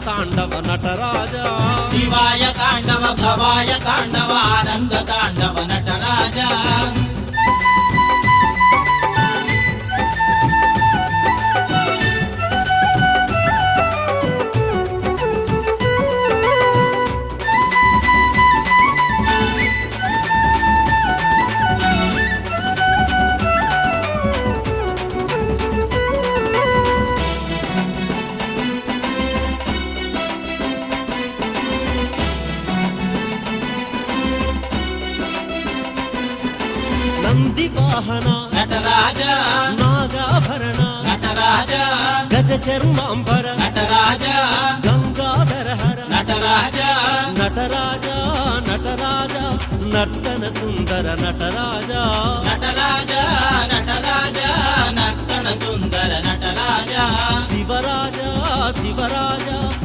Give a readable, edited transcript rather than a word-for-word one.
తాండవ నటరాజా శివాయ తాండవ భవాయ తాండవ ఆనంద తాండవ నటరాజా నంది వాహన నటరాజా నాగాభరణ నటరాజా గజ చర్మాంబర నటరాజా గంగాధర హర నటరాజా నటరాజా నటరాజా నర్తన సుందర నటరాజా